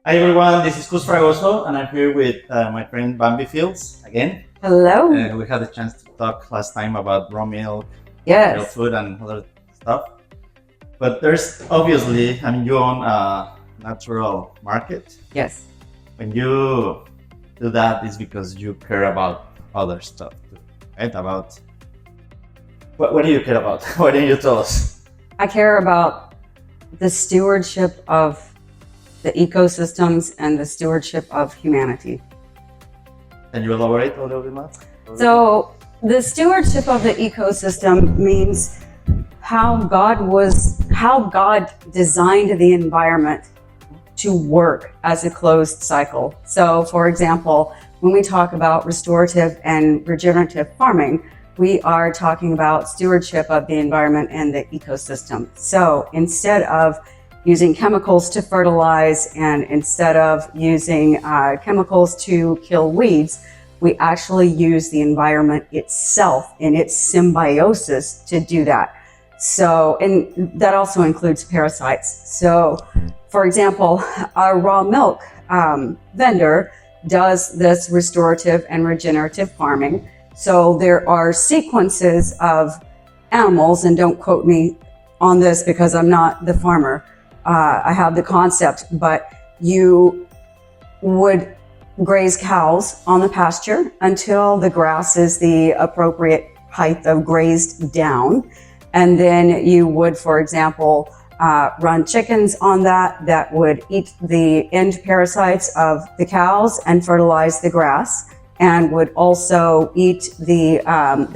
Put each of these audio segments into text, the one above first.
Hi everyone, this is Cus Fragoso and I'm here with my friend Bambi Fields again. Hello. We had a chance to talk last time about raw milk, real Yes. food and other stuff. But there's obviously, you own a natural market. Yes. When you do that, it's because you care about other stuff too, right? About what do you care about? Why don't you tell us? I care about the stewardship of the ecosystems and the stewardship of humanity. Can you elaborate a little bit more? So the stewardship of the ecosystem means how God designed the environment to work as a closed cycle. So for example, when we talk about restorative and regenerative farming, we are talking about stewardship of the environment and the ecosystem. So instead of using chemicals to fertilize and instead of using chemicals to kill weeds, we actually use the environment itself in its symbiosis to do that. So, and that also includes parasites. So, for example, our raw milk vendor does this restorative and regenerative farming. So there are sequences of animals, and don't quote me on this because I'm not the farmer. I have the concept, but you would graze cows on the pasture until the grass is the appropriate height of grazed down. And then you would, for example, run chickens on that would eat the end parasites of the cows and fertilize the grass, and would also eat the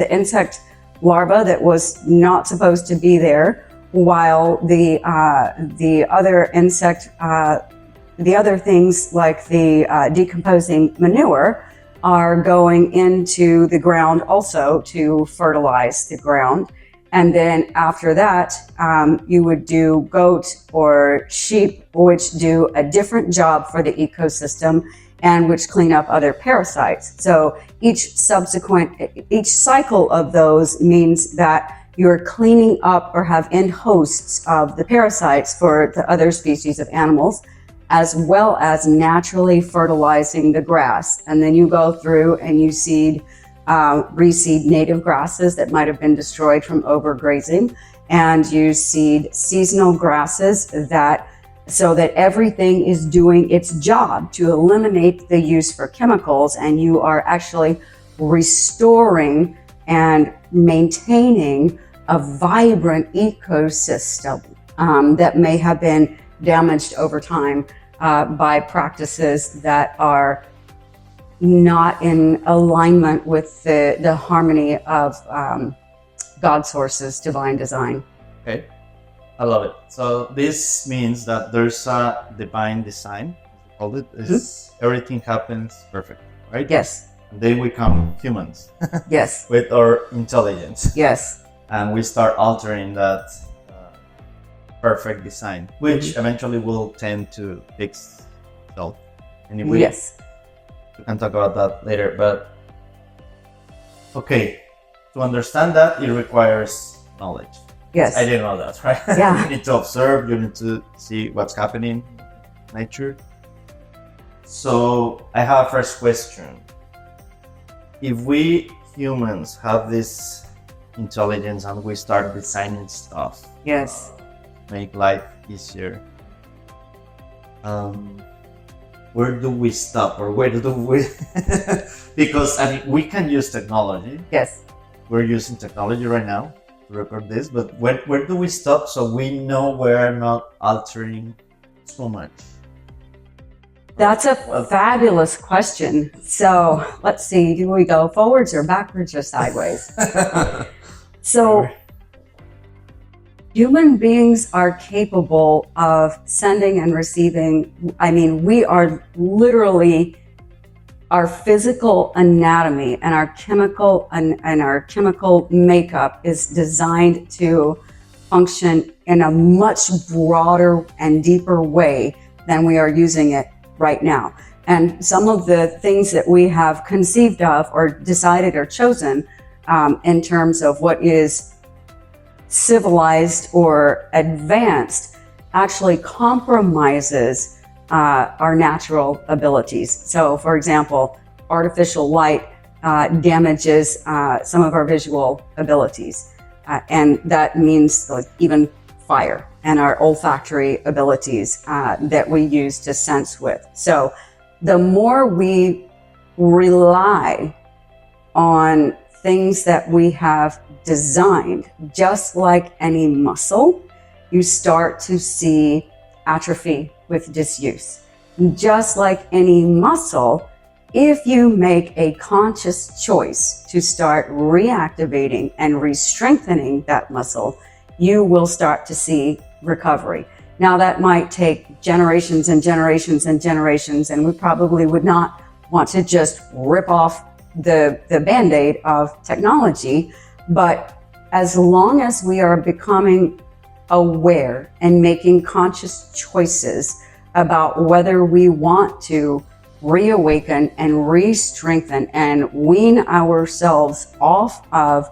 insect larva that was not supposed to be there, while the other things like the decomposing manure are going into the ground also to fertilize the ground. And then after that, you would do goat or sheep, which do a different job for the ecosystem and which clean up other parasites. So each cycle of those means that you're cleaning up or have end hosts of the parasites for the other species of animals, as well as naturally fertilizing the grass. And then you go through and you reseed native grasses that might have been destroyed from overgrazing, and you seed seasonal grasses so that everything is doing its job to eliminate the use for chemicals, and you are actually restoring and maintaining a vibrant ecosystem that may have been damaged over time by practices that are not in alignment with the harmony of God's source's divine design. Okay, I love it. So this means that there's a divine design, as we call it. Everything happens perfect, right? Yes. And then we become humans. Yes. With our intelligence. Yes. And we start altering that perfect design, which eventually will tend to fix itself. And we can talk about that later, but okay, to understand that, it requires knowledge. Yes. I didn't know that, right? Yeah. You need to observe, you need to see what's happening in nature. So I have a first question. If we humans have this intelligence and we start designing stuff, yes, make life easier, where do we stop, or where do we because we can use technology. Yes, we're using technology right now to record this, but where do we stop so we know we're not altering so much? That's a fabulous question. So let's see, do we go forwards or backwards or sideways? So human beings are capable of sending and receiving. We are literally, our physical anatomy and our chemical and our chemical makeup is designed to function in a much broader and deeper way than we are using it right now. And some of the things that we have conceived of or decided or chosen in terms of what is civilized or advanced actually compromises our natural abilities. So, for example, artificial light damages some of our visual abilities. And that means like even fire and our olfactory abilities that we use to sense with. So the more we rely on things that we have designed, just like any muscle, you start to see atrophy with disuse. Just like any muscle, if you make a conscious choice to start reactivating and re-strengthening that muscle, you will start to see recovery. Now that might take generations and generations and generations, and we probably would not want to just rip off the Band-Aid of technology, but as long as we are becoming aware and making conscious choices about whether we want to reawaken and re-strengthen and wean ourselves off of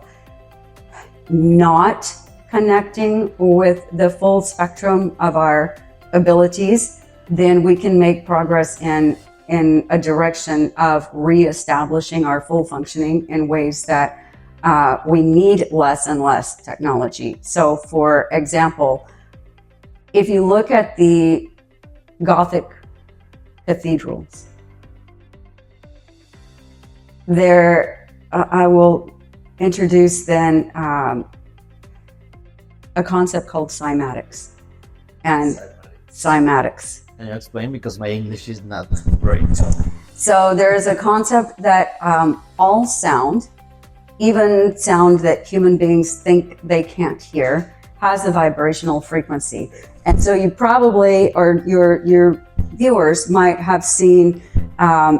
not connecting with the full spectrum of our abilities, then we can make progress in a direction of reestablishing our full functioning in ways that we need less and less technology. So for example, if you look at the Gothic cathedrals, I will introduce then a concept called cymatics. And cymatics. Can you explain? Because my English is not great. So there is a concept that all sound, even sound that human beings think they can't hear, has a vibrational frequency. And so you probably, or your viewers might have seen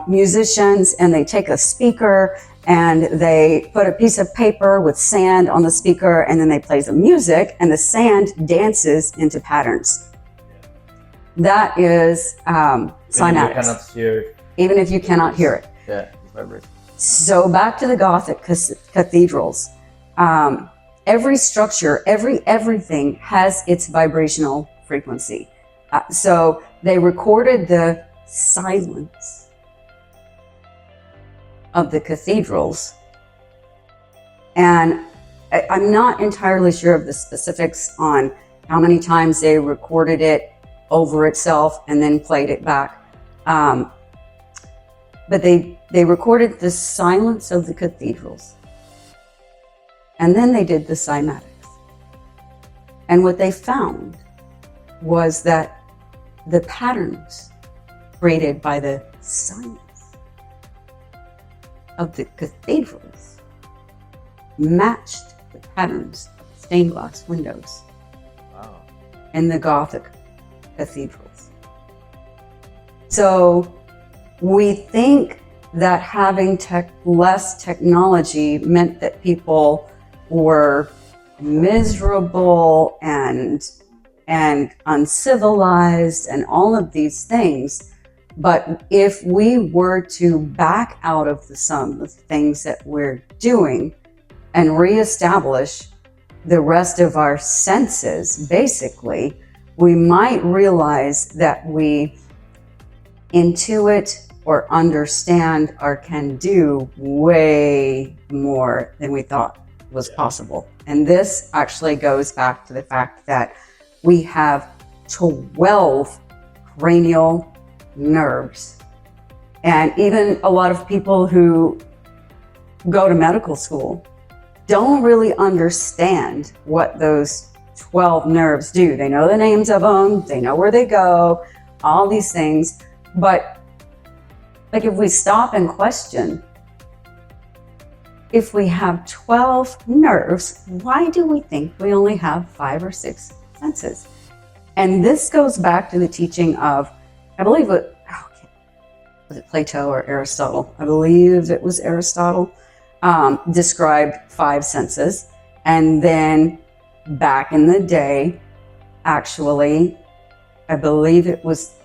musicians, and they take a speaker and they put a piece of paper with sand on the speaker, and then they play the music, and the sand dances into patterns. That is cymatics. Even if you cannot hear it. Yeah, it's vibration. So back to the Gothic cathedrals. Every structure, everything has its vibrational frequency. So they recorded the silence of the cathedrals. And I'm not entirely sure of the specifics on how many times they recorded it over itself and then played it back. But they recorded the silence of the cathedrals. And then they did the cymatics. And what they found was that the patterns created by the silence of the cathedrals matched the patterns of stained glass windows in the Gothic cathedrals. So we think that having less technology meant that people were miserable and uncivilized and all of these things. But if we were to back out of the sum of things that we're doing and reestablish the rest of our senses, basically, we might realize that we intuit or understand or can do way more than we thought was possible. And this actually goes back to the fact that we have 12 cranial nerves. And even a lot of people who go to medical school don't really understand what those 12 nerves do. They know the names of them, they know where they go, all these things. But like if we stop and question, if we have 12 nerves, why do we think we only have 5 or 6 senses? And this goes back to the teaching of, I believe was it Plato or Aristotle? I believe it was Aristotle, described 5 senses. And then back in the day, actually, I believe it was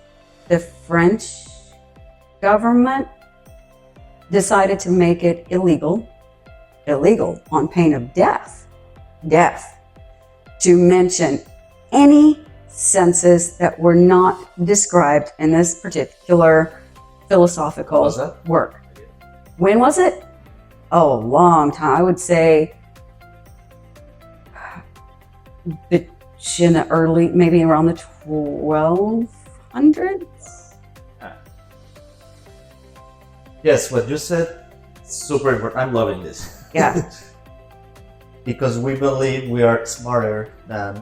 the French government decided to make it illegal on pain of death, to mention any senses that were not described in this particular philosophical work. When was it? Oh, a long time. I would say in the early, maybe around the 1200s. Yes, what you said, super important. I'm loving this. Yeah. Because we believe we are smarter than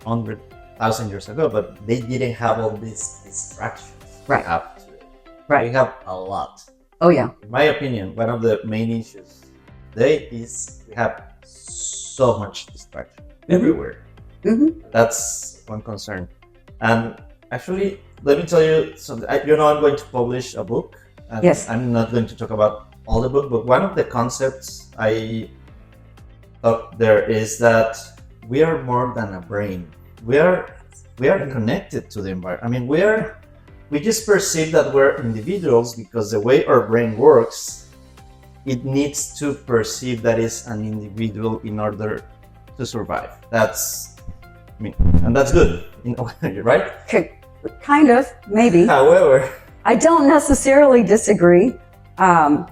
100,000 years ago, but they didn't have all these distractions. Right. We have today. Right. We have a lot. Oh, yeah. In my opinion, one of the main issues today is we have so much distraction everywhere. Mm-hmm. That's one concern. And actually, let me tell you something. I'm going to publish a book. And yes. I'm not going to talk about all the book, but one of the concepts I thought there is that we are more than a brain. We are connected to the environment. I mean, we just perceive that we're individuals because the way our brain works, it needs to perceive that it's an individual in order to survive. And that's good, right? Kind of, maybe. However, I don't necessarily disagree, but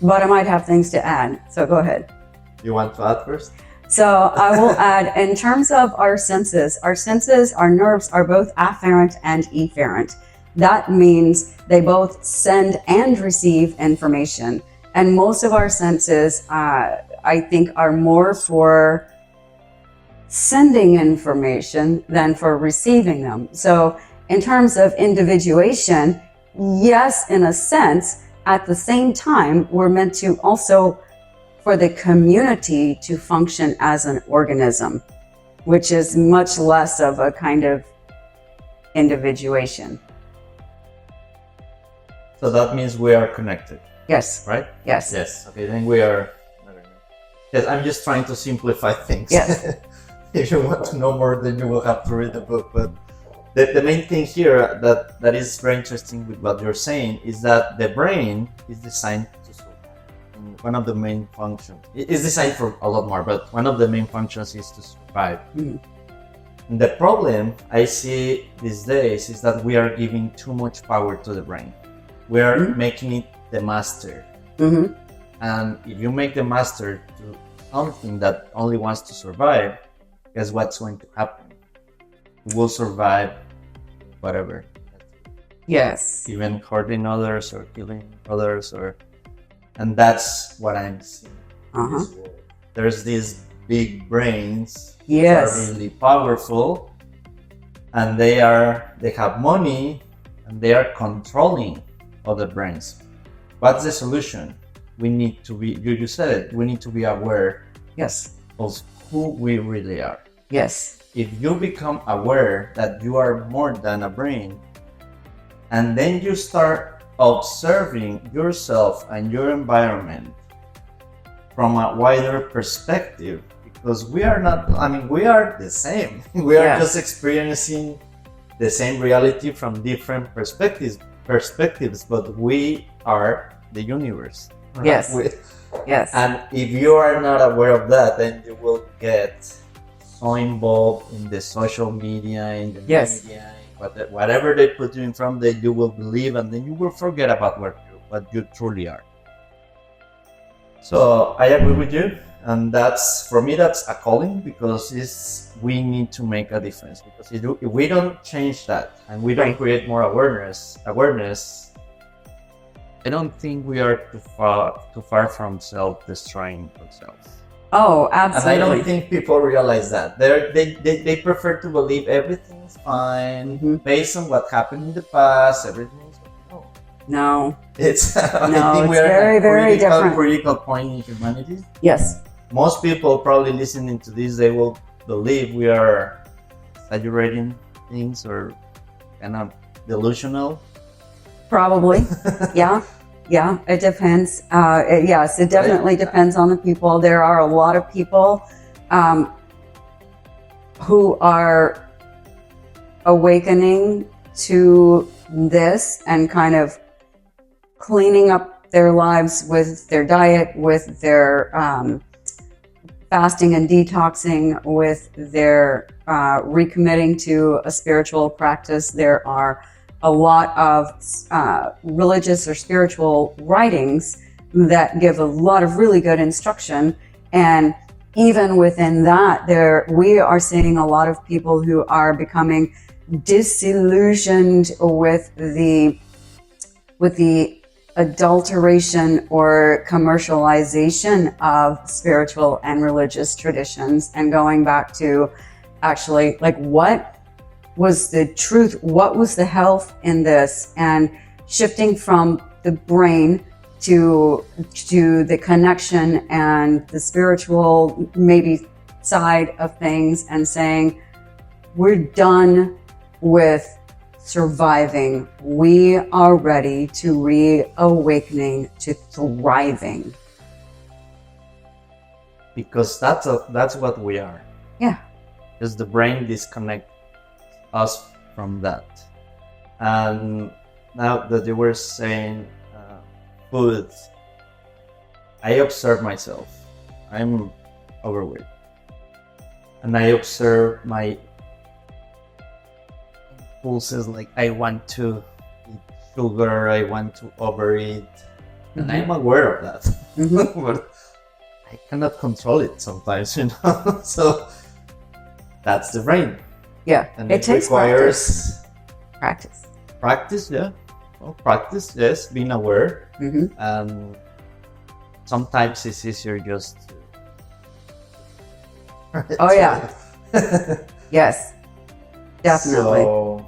I might have things to add. So go ahead. You want to add first? So I will add, in terms of our senses, our nerves are both afferent and efferent. That means they both send and receive information. And most of our senses, I think, are more for sending information than for receiving them. So in terms of individuation, yes, in a sense, at the same time, we're meant to also for the community to function as an organism, which is much less of a kind of individuation. So that means we are connected. Yes. Right? Yes. Yes. Okay, then we are, I don't know. Yes, I'm just trying to simplify things. Yes. If you want to know more, then you will have to read the book. But the main thing here that is very interesting with what you're saying is that the brain is designed to survive. And one of the main functions, it is designed for a lot more, but one of the main functions is to survive. Mm-hmm. And the problem I see these days is that we are giving too much power to the brain. We are making it the master. Mm-hmm. And if you make the master do something that only wants to survive, guess what's going to happen? It will survive whatever. Yes. Even hurting others or killing others, and that's what I'm seeing in this world. There's these big brains yes. that are really powerful, and they have money and they are controlling other brains. What's the solution? We need to be, you said it, we need to be aware yes. of who we really are. Yes. If you become aware that you are more than a brain, and then you start observing yourself and your environment from a wider perspective, because we are not, we are the same. We are just experiencing the same reality from different perspectives, but we are the universe. Right? Yes. Yes. And if you are not aware of that, then you will get so involved in the social media, in the media, whatever they put you in front that you will believe, and then you will forget about what you truly are. So I agree with you, and for me that's a calling, because we need to make a difference. Because if we don't change that and we don't create more awareness, I don't think we are too far from self-destroying ourselves. Oh, absolutely. And I don't think people realize that. They prefer to believe everything's fine based on what happened in the past. Everything's no. It's no. It's very, very different. Critical point in humanity. Yes. Most people probably listening to this, they will believe we are exaggerating things or kind of delusional. Probably. Yeah. Yeah, it depends. Yes, it definitely depends on the people. There are a lot of people who are awakening to this and kind of cleaning up their lives with their diet, with their fasting and detoxing, with their recommitting to a spiritual practice. There are a lot of religious or spiritual writings that give a lot of really good instruction. And even within that, we are seeing a lot of people who are becoming disillusioned with the adulteration or commercialization of spiritual and religious traditions, and going back to actually, like, what was the truth? What was the health in this? And shifting from the brain to the connection and the spiritual maybe side of things, and saying, we're done with surviving. We are ready to reawakening to thriving. Because that's what we are. Yeah. Because the brain disconnects us from that. And now that you were saying food, I observe myself. I'm overweight. And I observe my impulses, like I want to eat sugar, I want to overeat. And I'm aware of that. But I cannot control it sometimes, So that's the brain. Yeah. And it takes requires practice. Practice, yeah. Well, practice, yes, being aware. And sometimes it's easier just to... Oh, yeah. Yes, definitely. So,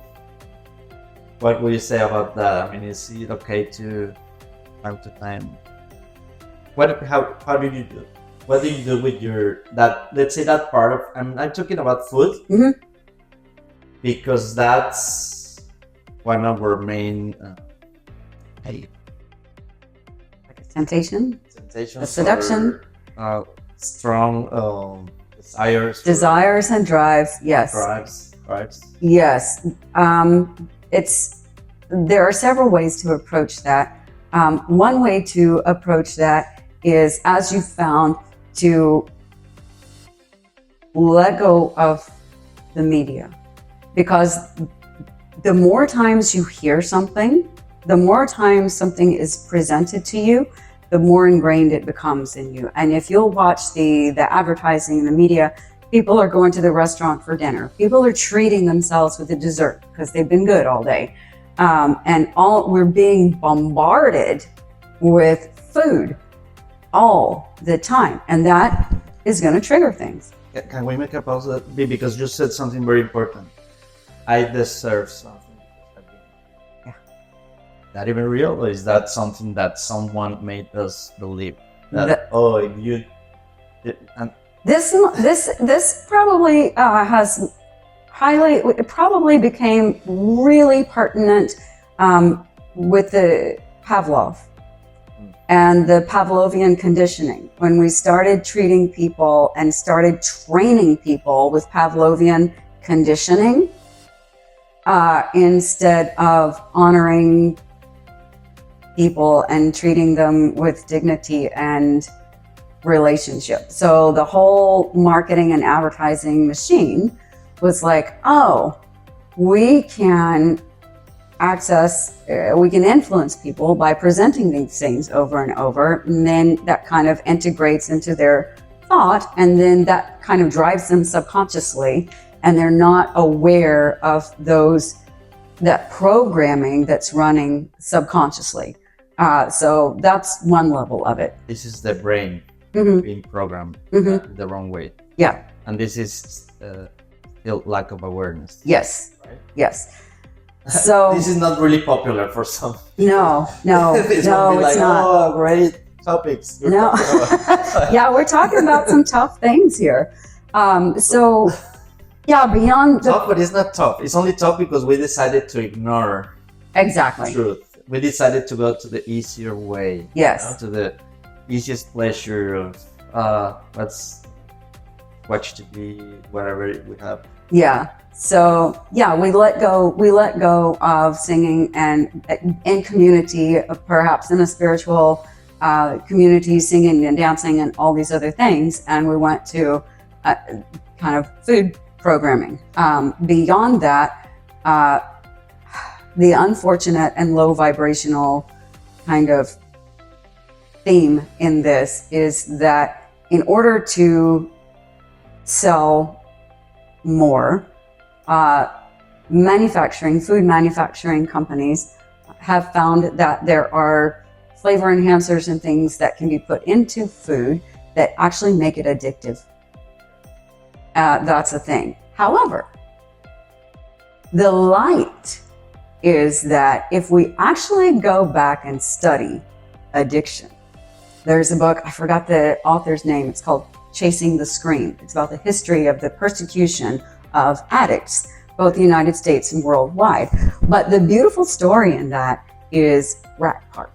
what would you say about that? I mean, is it okay to, time to time? How did you do? What do you do with let's say that part of, I'm talking about food, because that's one of our main temptations, a seduction, strong desires and drives. Yes. Drives. Yes. There are several ways to approach that. One way to approach that is, as you found, to let go of the media, because the more times you hear something, the more times something is presented to you, the more ingrained it becomes in you. And if you'll watch the advertising in the media, people are going to the restaurant for dinner. People are treating themselves with a dessert because they've been good all day. We're being bombarded with food all the time. And that is going to trigger things. Can we make a pause? Because you said something very important. I deserve something. Yeah. That even real, or is that something that someone made us believe? This probably it probably became really pertinent with the Pavlov and the Pavlovian conditioning. When we started treating people and started training people with Pavlovian conditioning, instead of honoring people and treating them with dignity and relationship. So the whole marketing and advertising machine was like, oh, we can influence people by presenting these things over and over. And then that kind of integrates into their thought. And then that kind of drives them subconsciously. And they're not aware of that programming that's running subconsciously. So that's one level of it. This is the brain being programmed the wrong way. Yeah. And this is still lack of awareness. Yes. Right? Yes. So this is not really popular for some. No, it's not. Oh, great topics. No. Yeah, we're talking about some tough things here. Beyond tough, but it's not tough. It's only tough because we decided to ignore truth. We decided to go to the easier way. Yes. To the easiest pleasure of let's watch TV, whatever we have. Yeah. So we let go of singing and in community, perhaps in a spiritual community singing and dancing and all these other things. And we went to kind of food programming. Beyond that, the unfortunate and low vibrational kind of theme in this is that in order to sell more, food manufacturing companies have found that there are flavor enhancers and things that can be put into food that actually make it addictive. That's a thing. However, the light is that if we actually go back and study addiction, there's a book, I forgot the author's name, it's called Chasing the Scream. It's about the history of the persecution of addicts, both the United States and worldwide. But the beautiful story in that is Rat Park.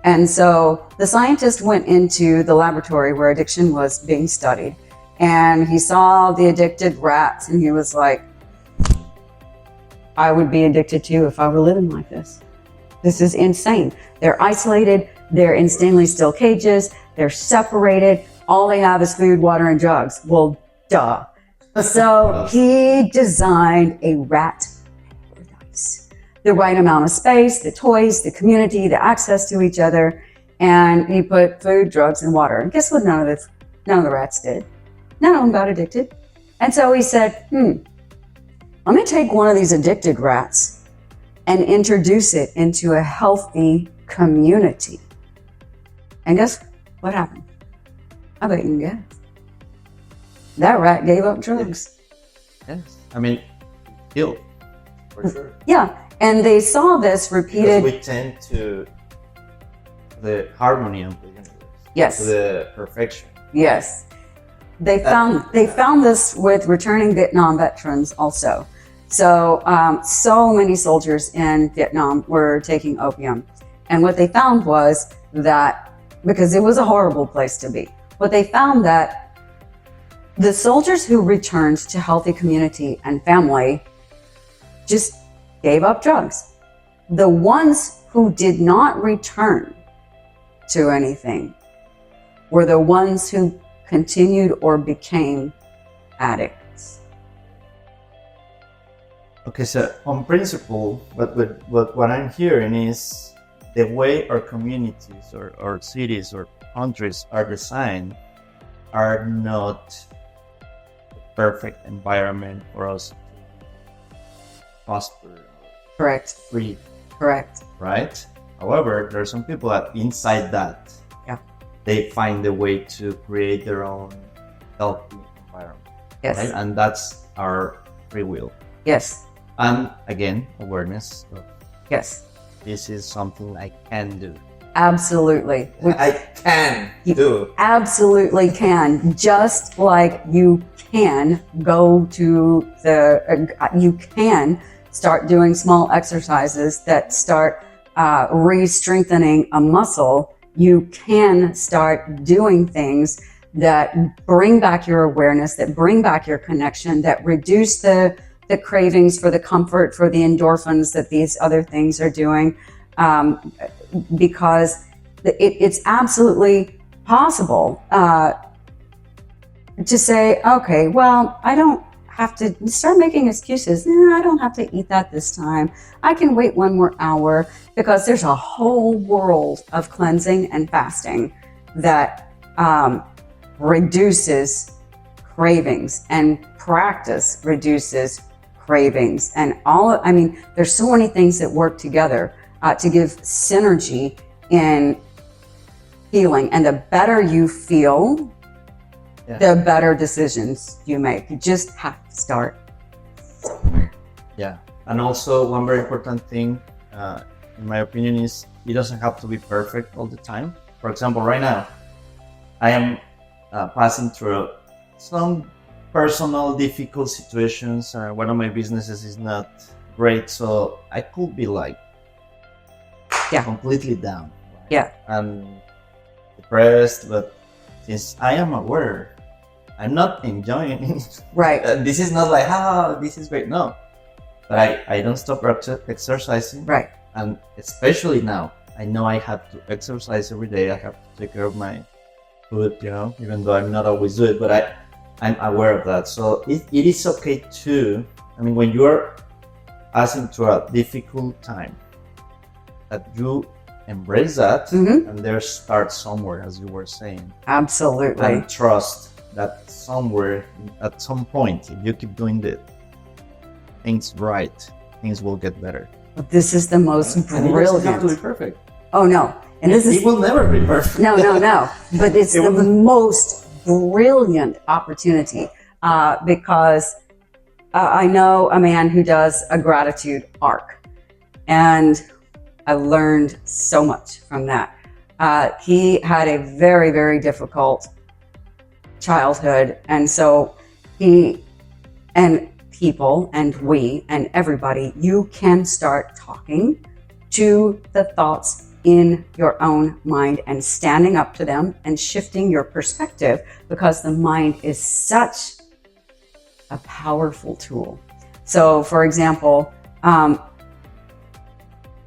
And so the scientist went into the laboratory where addiction was being studied, and he saw the addicted rats, and he was like, I would be addicted too if I were living like this. This is insane. They're isolated, they're in stainless steel cages, they're separated, all they have is food, water, and drugs. Well, duh. So he designed a rat paradise. The right amount of space, the toys, the community, the access to each other, and he put food, drugs, and water. And guess what none of the rats did? None of them got addicted. And so he said, let me take one of these addicted rats and introduce it into a healthy community. And guess what happened? I bet you can guess. That rat gave up drugs. Yes. I mean, guilt, for sure. Yeah. And they saw this repeated. Because we tend to the harmony of the universe. Yes. To the perfection. Yes. They found this with returning Vietnam veterans also. So, so many soldiers in Vietnam were taking opium. And what they found was that, because it was a horrible place to be, what they found that the soldiers who returned to healthy community and family just gave up drugs. The ones who did not return to anything were the ones who continued or became addicts. Okay, so on principle, what I'm hearing is the way our communities or cities or countries are designed are not the perfect environment for us to prosper. Correct. Free. Correct. Right? However, there are some people that inside that, they find a way to create their own healthy environment. Yes. Right? And that's our free will. Yes. And again, awareness of yes. This is something I can do. Absolutely. I can do. Absolutely can. Just like you can go to you can start doing small exercises that start re-strengthening a muscle. You can start doing things that bring back your awareness, that bring back your connection, that reduce the cravings for the comfort, for the endorphins that these other things are doing. Because it's absolutely possible to say, okay, well, I don't have to start making excuses. I don't have to eat that this time. I can wait one more hour, because there's a whole world of cleansing and fasting that reduces cravings, and practice reduces cravings. And there's so many things that work together to give synergy in healing. And the better you feel, the better decisions you make. You just have to start somewhere. Yeah. And also one very important thing, in my opinion, is it doesn't have to be perfect all the time. For example, right now, I am passing through some personal difficult situations. One of my businesses is not great, so I could be like completely down. Right? Yeah. And depressed, but since I am aware, I'm not enjoying it. Right. This is not like, this is great. No. But I don't stop exercising. Right. And especially now, I know I have to exercise every day. I have to take care of my food, even though I'm not always do it, but I'm aware of that. So it is okay too. I mean, when you're passing through a difficult time, that you embrace that and there start somewhere, as you were saying. Absolutely. And trust that somewhere, at some point, if you keep doing the things right, things will get better. This is the most brilliant. It doesn't have to be perfect. Oh no. And it will never be perfect. No. But it's the most brilliant opportunity because I know a man who does a gratitude arc, and I learned so much from that. He had a very, very difficult childhood, and so he and people and we and everybody, you can start talking to the thoughts in your own mind and standing up to them and shifting your perspective, because the mind is such a powerful tool. So for example,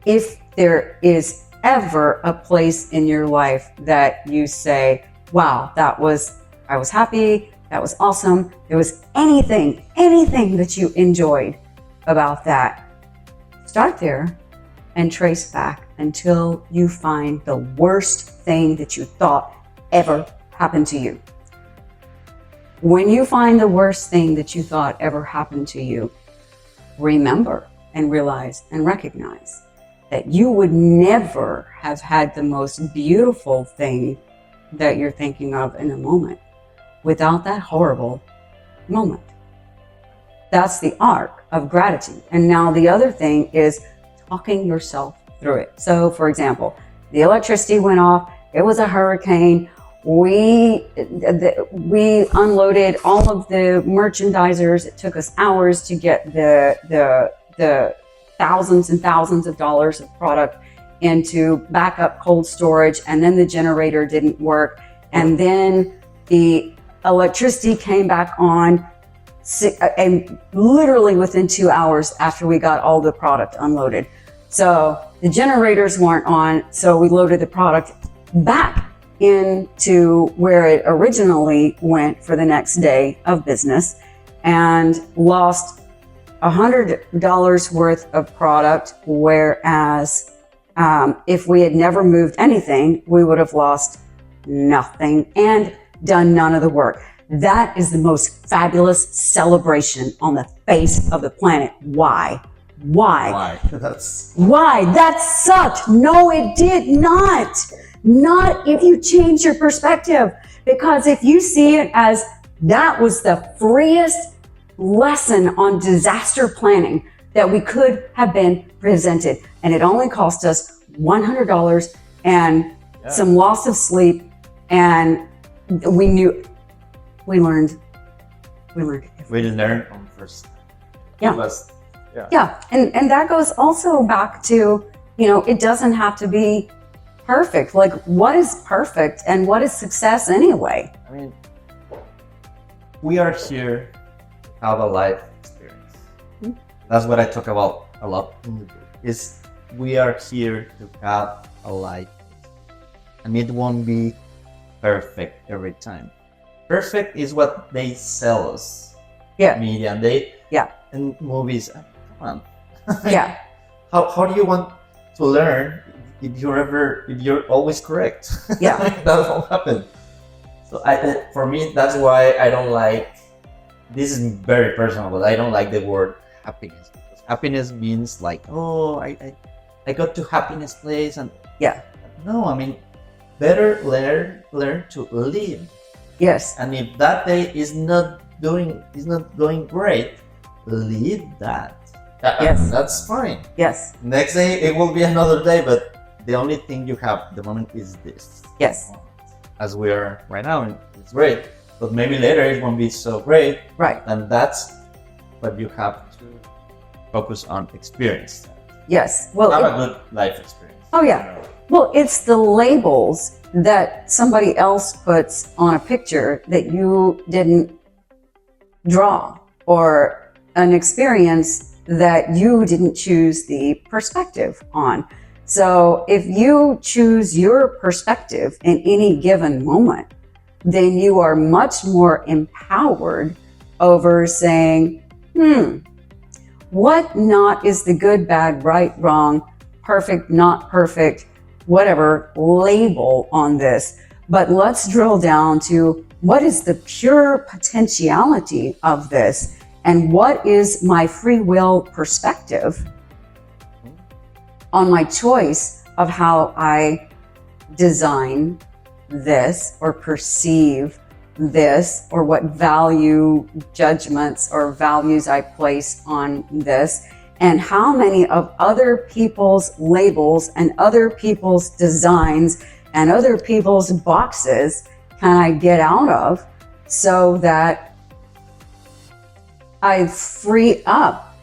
if there is ever a place in your life that you say, wow, I was happy, that was awesome, there was anything that you enjoyed about that, start there and trace back until you find the worst thing that you thought ever happened to you. When you find the worst thing that you thought ever happened to you, remember and realize and recognize that you would never have had the most beautiful thing that you're thinking of in a moment without that horrible moment. That's the arc of gratitude. And now the other thing is talking yourself through it. So for example, the electricity went off, it was a hurricane, we unloaded all of the merchandisers. It took us hours to get the thousands and thousands of dollars of product into backup cold storage, and then the generator didn't work, and then the electricity came back on and literally within 2 hours after we got all the product unloaded. So the generators weren't on, so we loaded the product back into where it originally went for the next day of business and lost $100 worth of product, whereas if we had never moved anything, we would have lost nothing and done none of the work. That is the most fabulous celebration on the face of the planet. Why? Why? Why? That sucked. No, it did not. Not if you change your perspective. Because if you see it as that was the freest lesson on disaster planning that we could have been presented, and it only cost us $100 and some loss of sleep, and we learned on first. Yeah. And that goes also back to, it doesn't have to be perfect. Like, what is perfect and what is success anyway? I mean, we are here to have a life experience. That's what I talk about a lot in the book, is we are here to have a life experience. And it won't be perfect every time. Perfect is what they sell us. Media and movies. Come on. How do you want to learn if you're always correct? That won't happen. So for me, that's why I don't like, this is very personal, but I don't like the word happiness, because happiness means like, oh, I got to happiness place, and no, I mean, better learn to live. Yes. And if that day is not going great, leave that. That's fine. Yes. Next day it will be another day, but the only thing you have the moment is this. Yes. As we are right now, it's great, but maybe later it won't be so great. Right. And that's what you have to focus on, experience. Yes. Well, have a good life experience. Oh yeah. Well, it's the labels that somebody else puts on a picture that you didn't draw, or an experience that you didn't choose the perspective on. So if you choose your perspective in any given moment, then you are much more empowered over saying, what not is the good, bad, right, wrong, perfect, not perfect, whatever label on this. But let's drill down to what is the pure potentiality of this, and what is my free will perspective on my choice of how I design this or perceive this, or what value judgments or values I place on this, and how many of other people's labels and other people's designs and other people's boxes can I get out of, so that I free up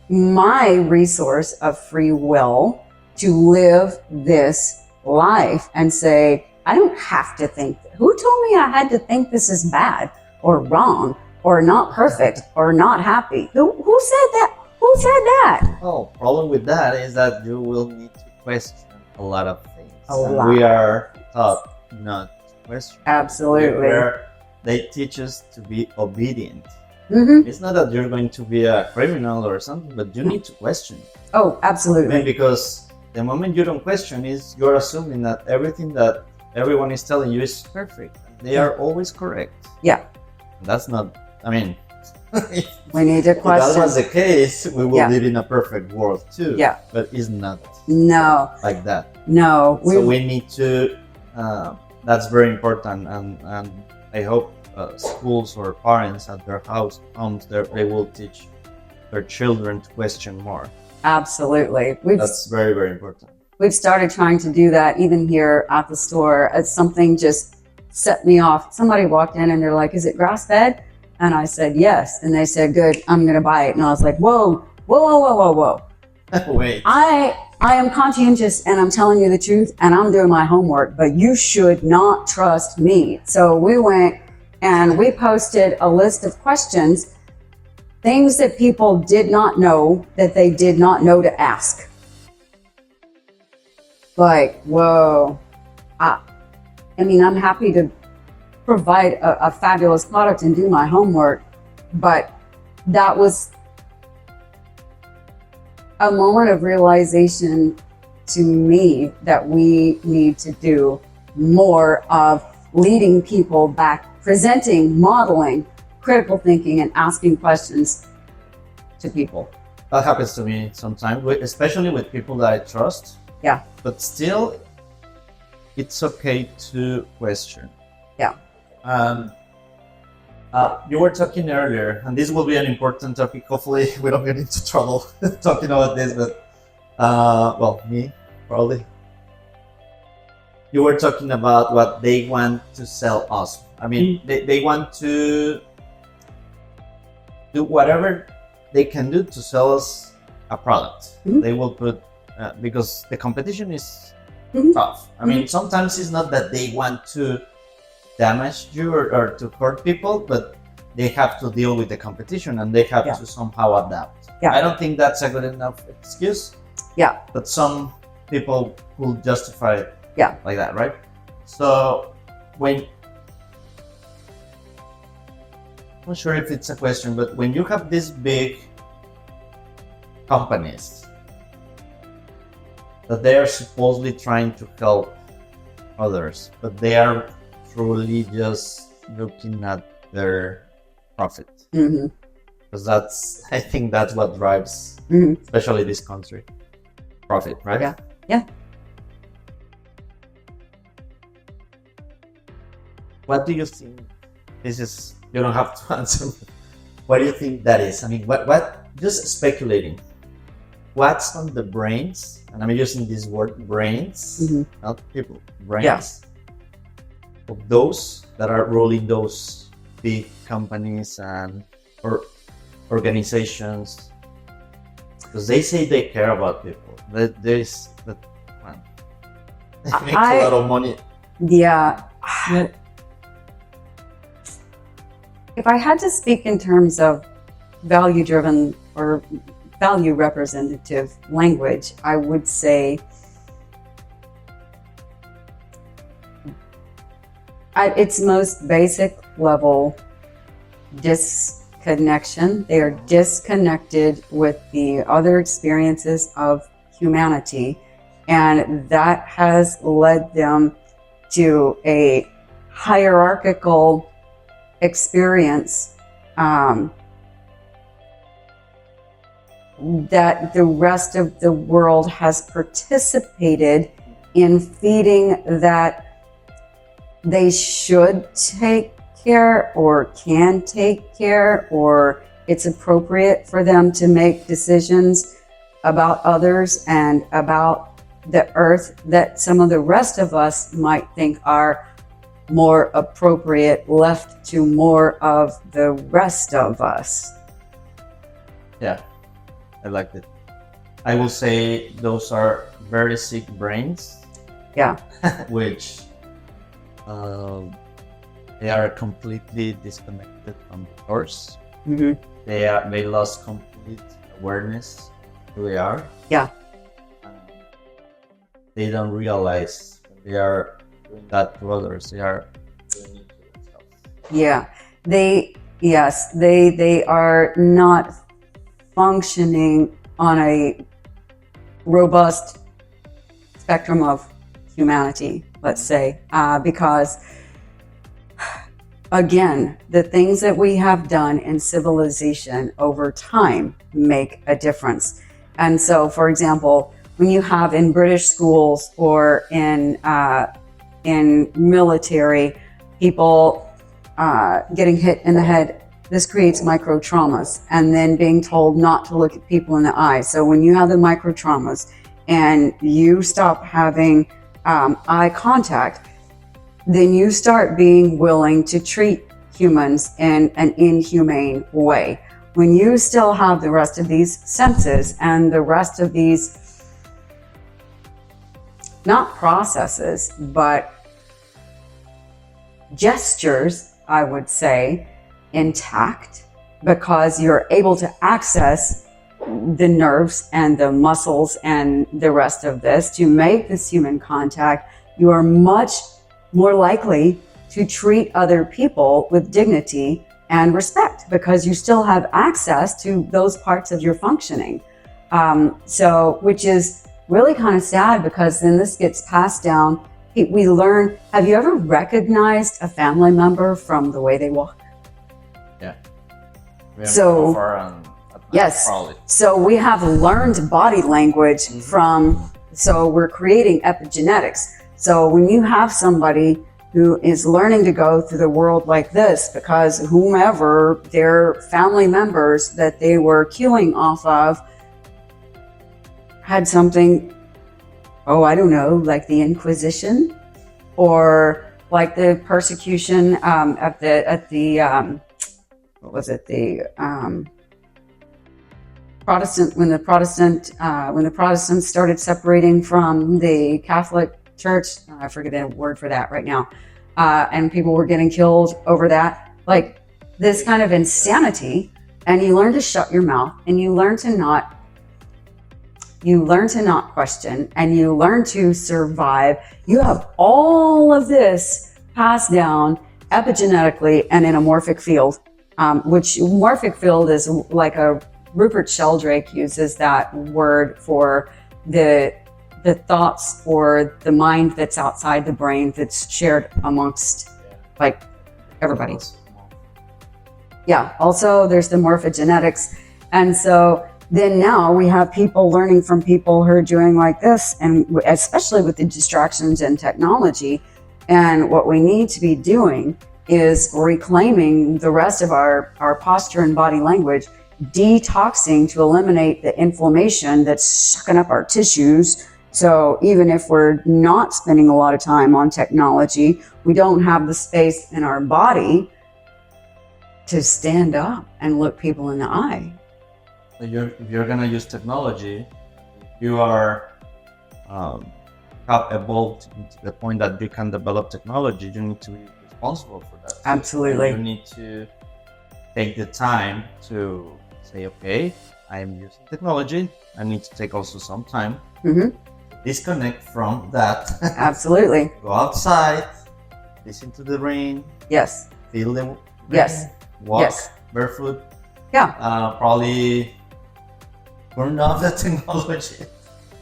my resource of free will to live this life and say, I don't have to think. Who told me I had to think this is bad or wrong or not perfect or not happy? Who said that? Who said that? Oh, problem with that is that you will need to question a lot of things. We are taught not to question. Absolutely. They teach us to be obedient. Mm-hmm. It's not that you're going to be a criminal or something, but you need to question. Oh, absolutely. Because the moment you don't question is you're assuming that everything that everyone is telling you is perfect. They are always correct. Yeah. That's not, we need to if that question. was the case, we would live in a perfect world too. Yeah. But it's not like that. No. So we need to, that's very important. And I hope schools or parents at their homes, they will teach their children to question more. Absolutely. That's very, very important. We've started trying to do that even here at the store. As something just set me off. Somebody walked in and they're like, is it grass-fed? And I said, yes. And they said, good, I'm going to buy it. And I was like, whoa. Wait. I am conscientious and I'm telling you the truth and I'm doing my homework, but you should not trust me. So we went and we posted a list of questions, things that people did not know that they did not know to ask. Like, whoa. I'm happy to provide a fabulous product and do my homework, but that was a moment of realization to me that we need to do more of leading people back, presenting, modeling, critical thinking, and asking questions to people. That happens to me sometimes, especially with people that I trust. Yeah. But still, it's okay to question. Yeah. You were talking earlier, and this will be an important topic. Hopefully, we don't get into trouble talking about this, but me, probably. You were talking about what they want to sell us. They want to do whatever they can do to sell us a product. Mm-hmm. They will put, because the competition is tough. Sometimes it's not that they want to damage you or to hurt people, but they have to deal with the competition and they have to somehow adapt. Yeah. I don't think that's a good enough excuse. Yeah. But some people will justify it like that, right? So I'm not sure if it's a question, but when you have these big companies that they are supposedly trying to help others, but they are truly just looking at their profit. Mm-hmm. Because I think that's what drives, especially this country, profit, right? Yeah. Yeah. What do you think? You don't have to answer. What do you think that is? What? Just speculating. What's on the brains? And I'm using this word brains, not people. Brains of those that are ruling those big companies or organizations, because they say they care about people. It makes a lot of money. Yeah. If I had to speak in terms of value-driven or value representative language, I would say At its most basic level, disconnection. They are disconnected with the other experiences of humanity, and that has led them to a hierarchical experience that the rest of the world has participated in feeding, that they should take care or can take care, or it's appropriate for them to make decisions about others and about the earth that some of the rest of us might think are more appropriate, left to more of the rest of us. Yeah, I liked it. I will say those are very sick brains. Yeah. Which they are completely disconnected from the source. Mm-hmm. They lost complete awareness who they are. Yeah. They don't realize they are doing that to others. They are doing it to themselves. Yeah. They are not functioning on a robust spectrum of humanity, let's say, because again, the things that we have done in civilization over time make a difference. And so, for example, when you have in British schools or in military, people getting hit in the head, this creates micro traumas, and then being told not to look at people in the eye. So when you have the micro traumas and you stop having eye contact, then you start being willing to treat humans in an inhumane way. When you still have the rest of these senses and the rest of these, not processes, but gestures, I would say, intact, because you're able to access the nerves and the muscles and the rest of this to make this human contact, you are much more likely to treat other people with dignity and respect, because you still have access to those parts of your functioning. So, which is really kind of sad, because then this gets passed down. We learn, have you ever recognized a family member from the way they walk? Yeah. So, yes. Probably. So we have learned body language from, so we're creating epigenetics. So when you have somebody who is learning to go through the world like this, because whomever their family members that they were cueing off of had something, I don't know, like the Inquisition, or like the persecution at the what was it, the Protestant, when the Protestants started separating from the Catholic Church, I forget the word for that right now, and people were getting killed over that, like this kind of insanity. And you learn to shut your mouth, and you learn to not question, and you learn to survive. You have all of this passed down epigenetically and in a morphic field, which morphic field is like a, Rupert Sheldrake uses that word for the thoughts or the mind that's outside the brain, that's shared amongst like everybody. Yeah, also there's the morphogenetics. And so then now we have people learning from people who are doing like this, and especially with the distractions and technology. And what we need to be doing is reclaiming the rest of our posture and body language, detoxing to eliminate the inflammation that's sucking up our tissues. So even if we're not spending a lot of time on technology, we don't have the space in our body to stand up and look people in the eye. So if you're gonna use technology, if you are have evolved to the point that you can develop technology, you need to be responsible for that. Absolutely. You need to take the time to say, okay, I'm using technology. I need to take also some time to disconnect from that. Absolutely. Go outside, listen to the rain, Yes. feel the rain, Yes. walk Yes. barefoot. Yeah. Probably turn off the technology.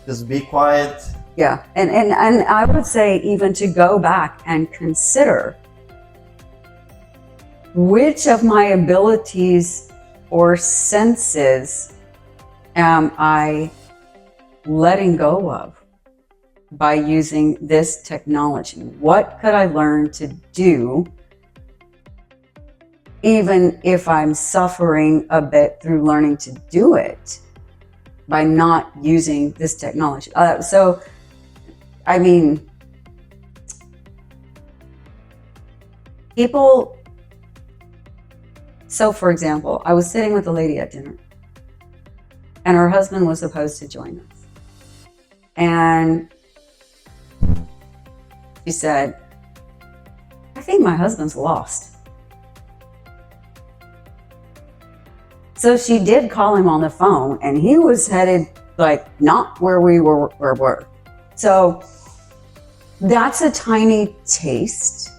Just be quiet. Yeah. And I would say even to go back and consider which of my abilities or senses am I letting go of by using this technology? What could I learn to do even if I'm suffering a bit through learning to do it by not using this technology? So, I mean, people. So, for example, I was sitting with a lady at dinner, and her husband was supposed to join us. And she said, I think my husband's lost. So she did call him on the phone, and he was headed like not where we were. So that's a tiny taste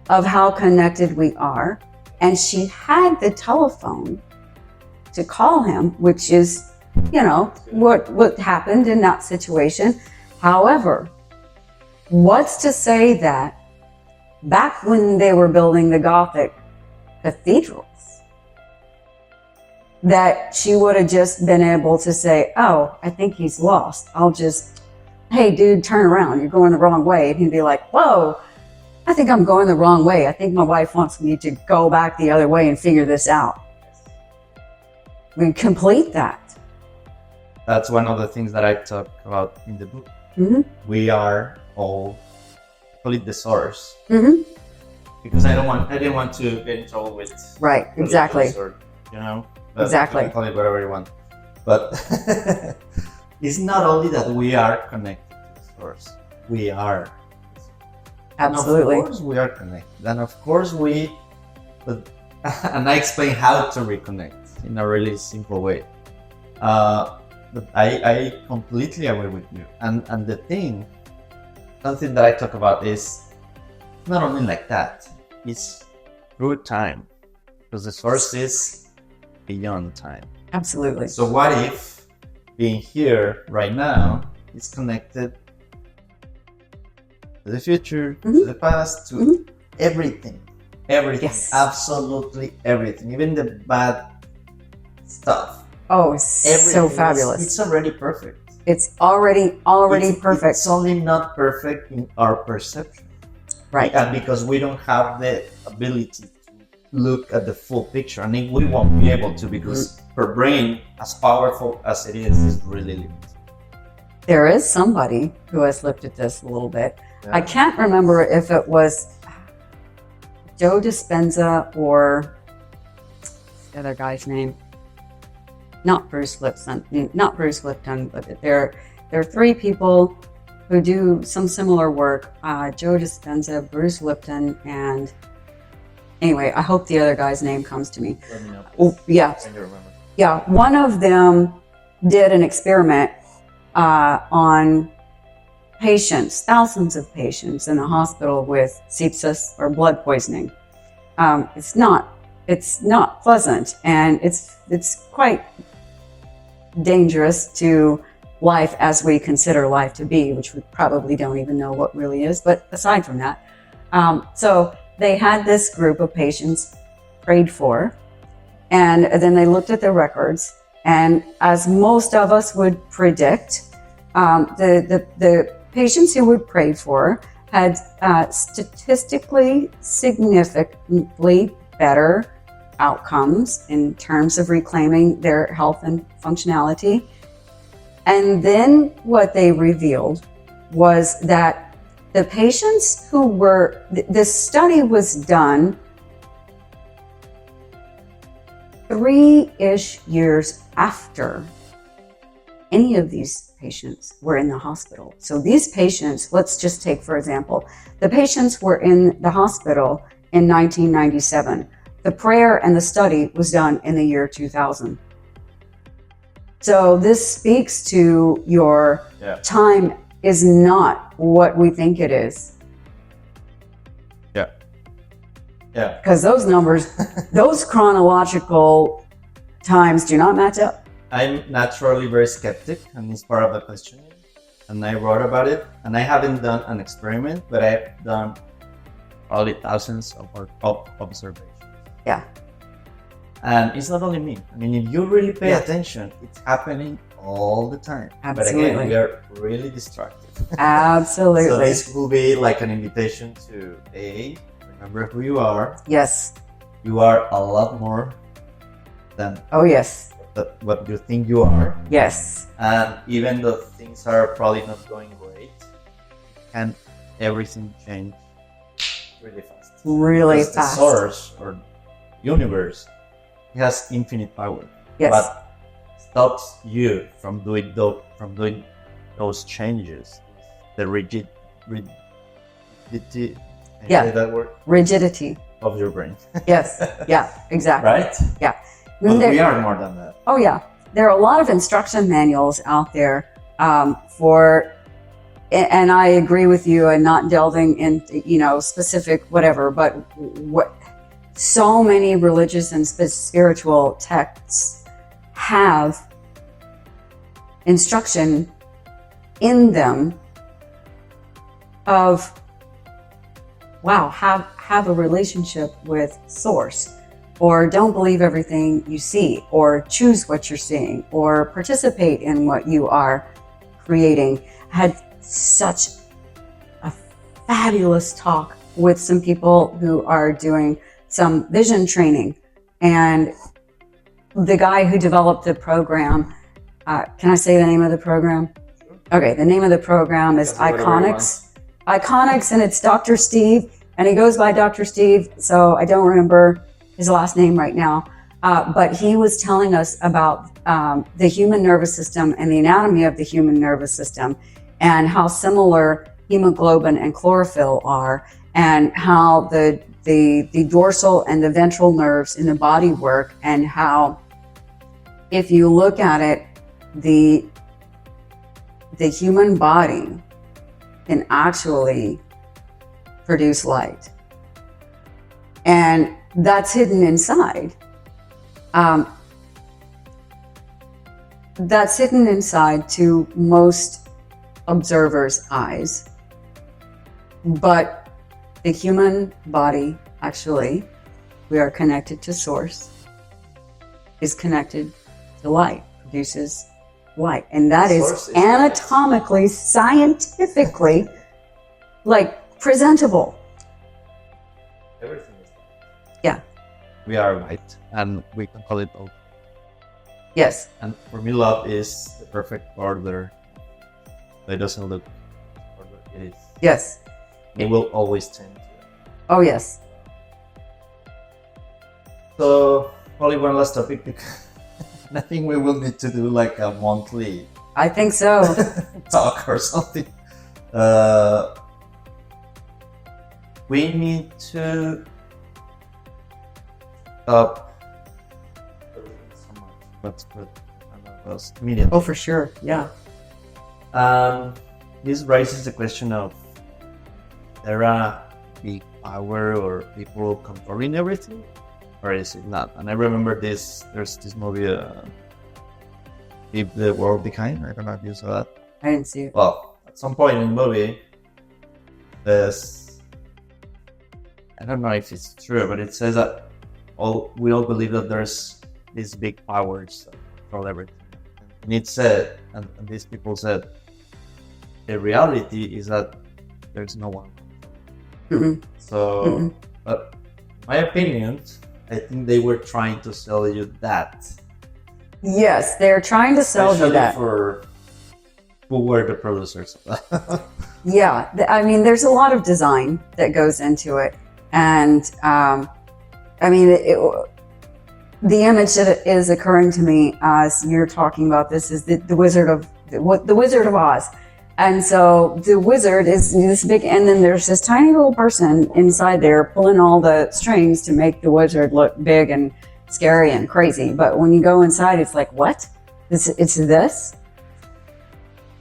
of how connected we are. And she had the telephone to call him, which is, you know, what happened in that situation. However, what's to say that back when they were building the Gothic cathedrals, that she would have just been able to say, oh, I think he's lost. I'll just, hey, dude, turn around. You're going the wrong way. And he'd be like, whoa, I think I'm going the wrong way. I think my wife wants me to go back the other way and figure this out. We complete that. That's one of the things that I talk about in the book. Mm-hmm. We are all, call it the source. Mm-hmm. Because I didn't want to get in trouble with right, exactly. Or, you know, exactly. You can call it whatever you want. But it's not only that we are connected to the source. We are. Absolutely. And of course we are connected. And of course and I explain how to reconnect in a really simple way. But I completely agree with you. And the thing, something that I talk about is not only like that, it's through time. Because the source is beyond time. Absolutely. So what if being here right now is connected to the future, mm-hmm. to the past, to mm-hmm. everything, yes. Absolutely everything, even the bad stuff. Oh, so fabulous! It's already perfect. It's already perfect. It's only not perfect in our perception, right? And because we don't have the ability to look at the full picture, and we won't be able to because our brain, as powerful as it is really limited. There is somebody who has looked at this a little bit. Yeah. I can't remember if it was Joe Dispenza or the other guy's name. Not Bruce Lipton, but there are three people who do some similar work. Joe Dispenza, Bruce Lipton, and anyway, I hope the other guy's name comes to me. Let me know. Oh, yeah. Can you remember? Yeah, one of them did an experiment on patients, thousands of patients in the hospital with sepsis or blood poisoning. It's not pleasant, and it's quite dangerous to life as we consider life to be, which we probably don't even know what really is. But aside from that, so they had this group of patients prayed for, and then they looked at their records, and as most of us would predict, the patients who were prayed for had statistically significantly better outcomes in terms of reclaiming their health and functionality. And then what they revealed was that the patients who were, this study was done 3-ish years after any of these patients were in the hospital. So these patients, let's just take, for example, the patients were in the hospital in 1997. The prayer and the study was done in the year 2000. So this speaks to your time is not what we think it is. Yeah. Because those numbers, those chronological times do not match up. I'm naturally very skeptic, and it's part of the questioning. And I wrote about it, and I haven't done an experiment, but I've done probably thousands of observations. Yeah. And it's not only me. I mean, if you really pay attention, it's happening all the time. Absolutely. But again, we are really distracted. Absolutely. So this will be like an invitation to remember who you are. Yes. You are a lot more than yes. What you think you are. Yes. And even though things are probably not going great, can everything change really fast? Really because fast. The source or universe has infinite power. Yes. But stops you from doing those changes. The rigidity. Yeah. Say that word? Rigidity. Of your brain. Yes. Yeah. Exactly. Right? Yeah. But we are more than that. Oh yeah. There are a lot of instruction manuals out there for, and I agree with you, and not delving into specific whatever, but so many religious and spiritual texts have instruction in them of have a relationship with source, or don't believe everything you see, or choose what you're seeing, or participate in what you are creating. I had such a fabulous talk with some people who are doing some vision training, and the guy who developed the program, can I say the name of the program? Okay, the name of the program is Iconics. Iconics, and it's Dr. Steve, and he goes by Dr. Steve, so I don't remember his last name right now, but he was telling us about the human nervous system and the anatomy of the human nervous system, and how similar hemoglobin and chlorophyll are, and how the dorsal and the ventral nerves in the body work, and how, if you look at it, the human body can actually produce light, and that's hidden inside. That's hidden inside to most observers' eyes. But the human body, actually, we are connected to source, is connected to light, produces light. And that is anatomically, scientifically, presentable. Everything is. Yeah. We are light, and we can call it all. Yes. And for me, love is the perfect order. It doesn't look order. It is. Yes. It will always tend to it. Oh, yes. So, probably one last topic, because I think we will need to do like a monthly I think so. talk or something. We need to stop so much. Let's put else immediately. Oh, for sure. Yeah. This raises the question of, there a big power or people controlling everything, or is it not? And I remember there's this movie, Leave the World Behind. I don't know if you saw that. I didn't see it. Well, at some point in the movie, I don't know if it's true, but it says that we all believe that there's these big powers that control everything. And it said, and these people said, the reality is that there's no one. Mm-mm. So, Mm-mm. But in my opinion, I think they were trying to sell you that. Yes, they're trying to sell you that. For who were the producers. Yeah, I mean, there's a lot of design that goes into it, and I mean, the image that is occurring to me as you're talking about this is the Wizard of Oz. And so the wizard is this big, and then there's this tiny little person inside there pulling all the strings to make the wizard look big and scary and crazy. But when you go inside, it's like, what? It's this?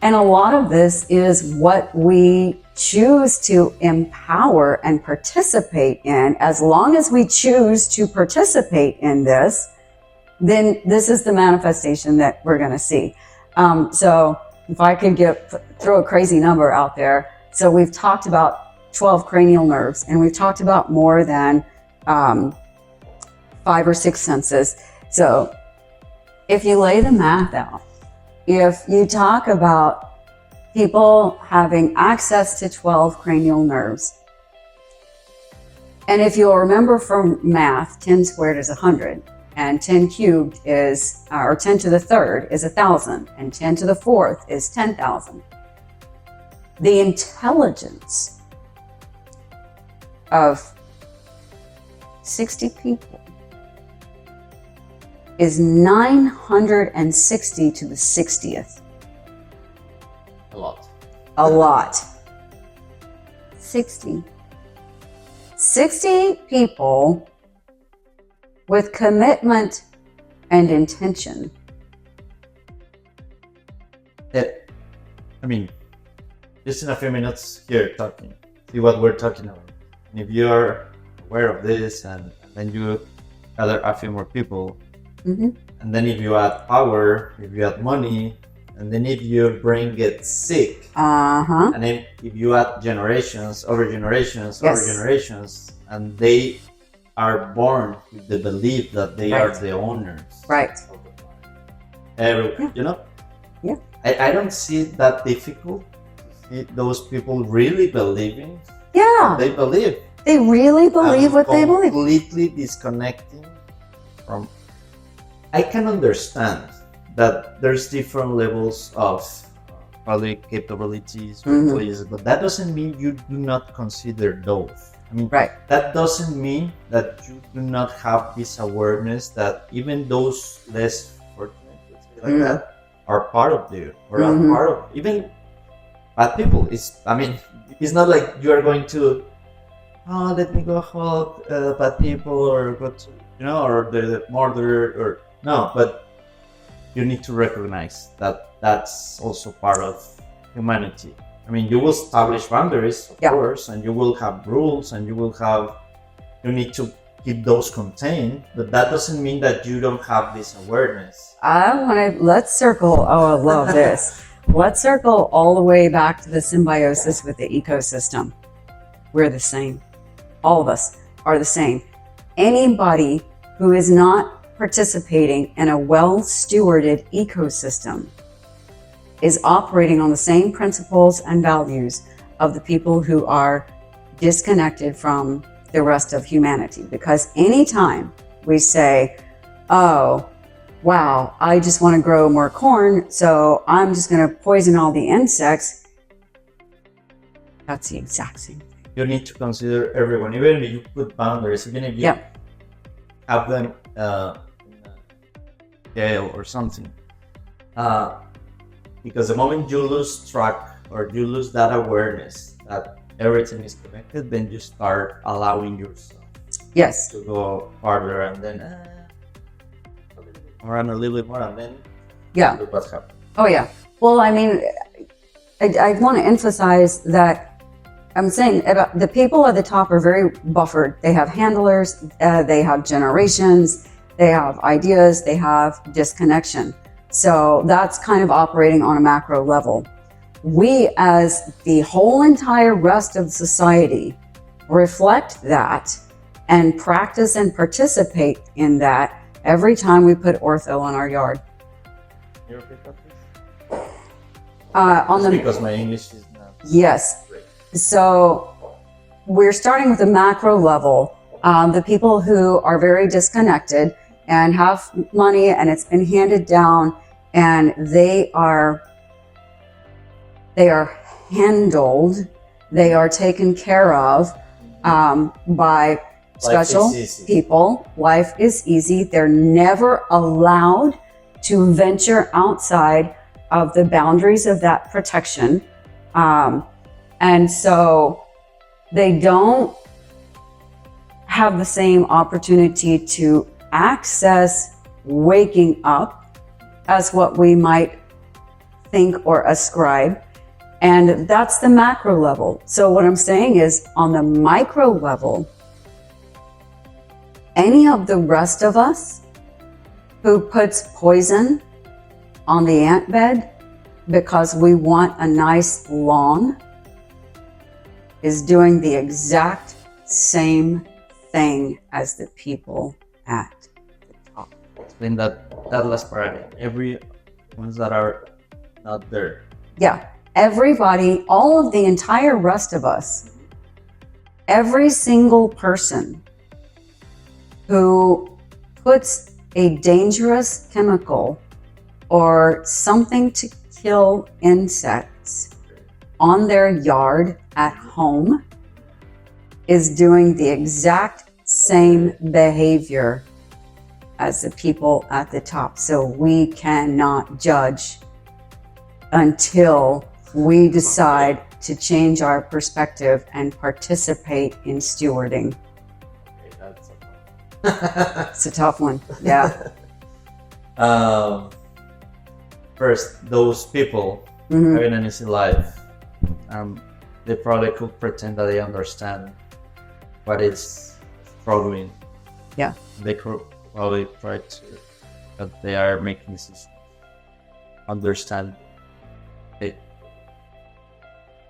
And a lot of this is what we choose to empower and participate in. As long as we choose to participate in this, then this is the manifestation that we're going to see. So if I could throw a crazy number out there. So we've talked about 12 cranial nerves, and we've talked about more than 5 or 6 senses. So if you lay the math out, if you talk about people having access to 12 cranial nerves, and if you'll remember from math, 10 squared is 100, and 10 cubed is, or 10 to the third is 1,000, and 10 to the fourth is 10,000. The intelligence of 60 people is 960 to the 60th. A lot. A lot. 60 people with commitment and intention. I mean, just in a few minutes here talking, see what we're talking about. And if you're aware of this and then you gather a few more people, and then if you add power, if you add money, and then if you bring it sick, and then if you add generations, over generations, over generations, and they are born with the belief that they are the owners. Right. You know? Yeah. I don't see it that difficult to see those people really believing. Yeah. They believe. They really believe what they believe. Completely disconnecting from. I can understand that there's different levels of probably capabilities, but that doesn't mean you do not consider those. I mean, that doesn't mean that you do not have this awareness that even those less fortunate, let's say like that, are part of you, or are part of even bad people. It's not like you are going to, let me go help bad people, or go to, or the murderer, or no, but you need to recognize that that's also part of humanity. I mean, you will establish boundaries, of course, and you will have rules, and you need to keep those contained, but that doesn't mean that you don't have this awareness. Let's circle, I love this. Let's circle all the way back to the symbiosis with the ecosystem. We're the same. All of us are the same. Anybody who is not participating in a well-stewarded ecosystem is operating on the same principles and values of the people who are disconnected from the rest of humanity. Because anytime we say, oh, wow, I just want to grow more corn, so I'm just going to poison all the insects, that's the exact same thing. You need to consider everyone, even if you put boundaries, even if you have them in a jail or something. Because the moment you lose track, or you lose that awareness that everything is connected, then you start allowing yourself to go farther, and then a little bit more, and then look what's happening. Oh yeah. Well, I mean, I want to emphasize that I'm saying about the people at the top are very buffered. They have handlers, they have generations, they have ideas, they have disconnection. So that's kind of operating on a macro level. We, as the whole entire rest of society, reflect that and practice and participate in that every time we put ortho on our yard. Can you repeat that, please? Because my English is not great. So we're starting with a macro level. The people who are very disconnected and have money, and it's been handed down, and they are handled, they are taken care of by special people. Life is easy. They're never allowed to venture outside of the boundaries of that protection. And so they don't have the same opportunity to access waking up as what we might think or ascribe. And that's the macro level. So what I'm saying is, on the micro level, any of the rest of us who puts poison on the ant bed because we want a nice lawn is doing the exact same thing as the people at the top. Explain that last part. Every ones that are not there. Yeah. Everybody, all of the entire rest of us, every single person who puts a dangerous chemical or something to kill insects on their yard at home is doing the exact same behavior as the people at the top. So we cannot judge until we decide to change our perspective and participate in stewarding. Okay, that's a It's a tough one. Yeah. First, those people having an easy life, they probably could pretend that they understand what is struggling. Yeah. They could probably try to, that they are making this understand.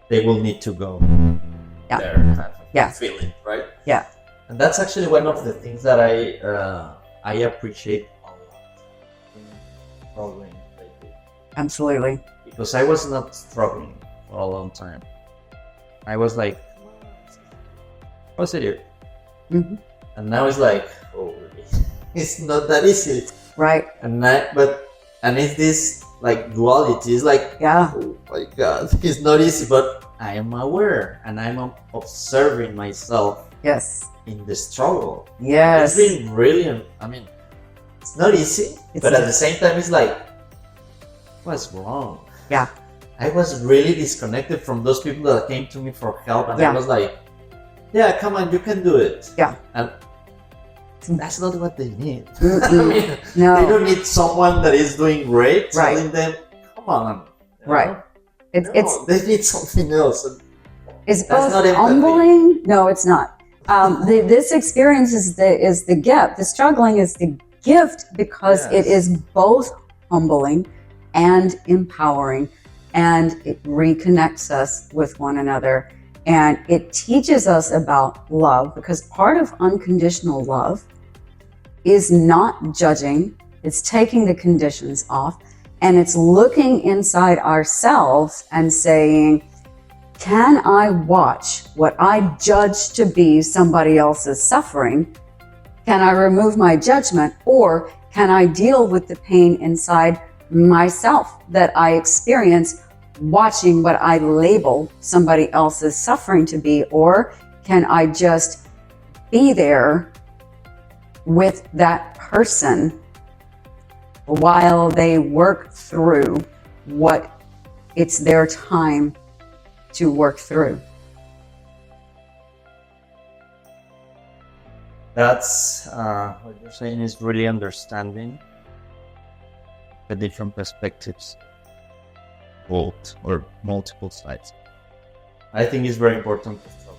They will need to go there. Yeah. Feel it, right? Yeah. And that's actually one of the things that I appreciate a lot in struggling lately. Absolutely. Because I was not struggling for a long time. I was like, what's it here? And now it's like, oh, it's not that easy. Right. And it's this like duality. It's like, yeah, oh my God, it's not easy, but I am aware and I'm observing myself. Yes. In the struggle. Yes. It's been really, I mean, it's not easy, but at the same time, it's like, what's wrong? Yeah. I was really disconnected from those people that came to me for help, and I was like, yeah, come on, you can do it. Yeah. And that's not what they need. I mean, no. They don't need someone that is doing great telling them, come on. Right. They need something else. It's both humbling. No, it's not. This experience is the gift. The struggling is the gift because it is both humbling and empowering, and it reconnects us with one another, and it teaches us about love, because part of unconditional love is not judging. It's taking the conditions off, and it's looking inside ourselves and saying, can I watch what I judge to be somebody else's suffering? Can I remove my judgment, or can I deal with the pain inside myself that I experience watching what I label somebody else's suffering to be? Or can I just be there with that person while they work through what it's their time to work through? That's what you're saying is really understanding the different perspectives, both or multiple sides. I think it's very important to struggle,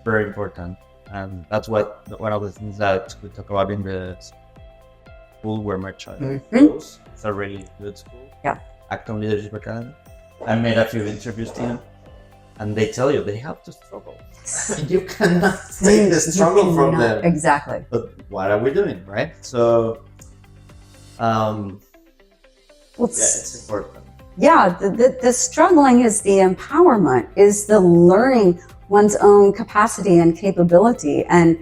very important, and that's what one of the things that we talk about in the school where my child goes. It's a really good school. Yeah, Acton Leadership Academy. I made a few interviews to them, and they tell you they have to struggle. You cannot take the struggle from them. Exactly. But what are we doing, right? So, it's important. Yeah, the struggling is the empowerment, is the learning one's own capacity and capability, and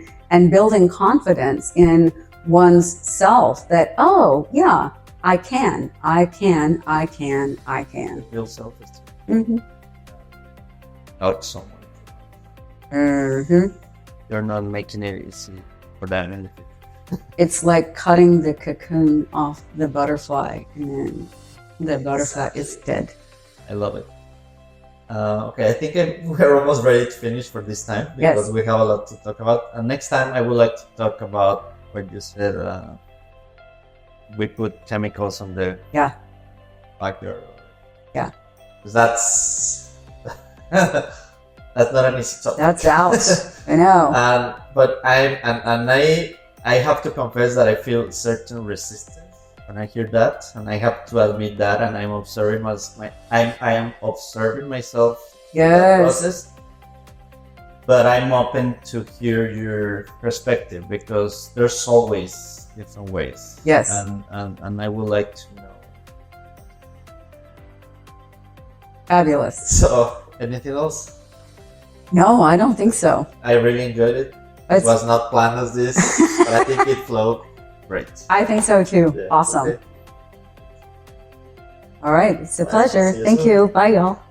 building confidence in one's self that, oh, yeah, I can. Build self-esteem. Not someone. You're not making it easy for that anything. It's like cutting the cocoon off the butterfly, and then the butterfly is dead. I love it. Okay, I think we're almost ready to finish for this time, because we have a lot to talk about. And next time I would like to talk about what you said. We put chemicals on the backyard. Yeah. That's that's not an easy topic. That's out. I know. But I have to confess that I feel certain resistance when I hear that, and I have to admit that, and I'm observing I am observing myself in that process. But I'm open to hear your perspective because there's always different ways. Yes. And I would like to know. Fabulous. So, anything else? No, I don't think so. I really enjoyed it. It was not planned as this, but I think it flowed great. I think so too. Yeah, Awesome. okay. All right. It's a pleasure. See you Thank soon. you. Bye, y'all.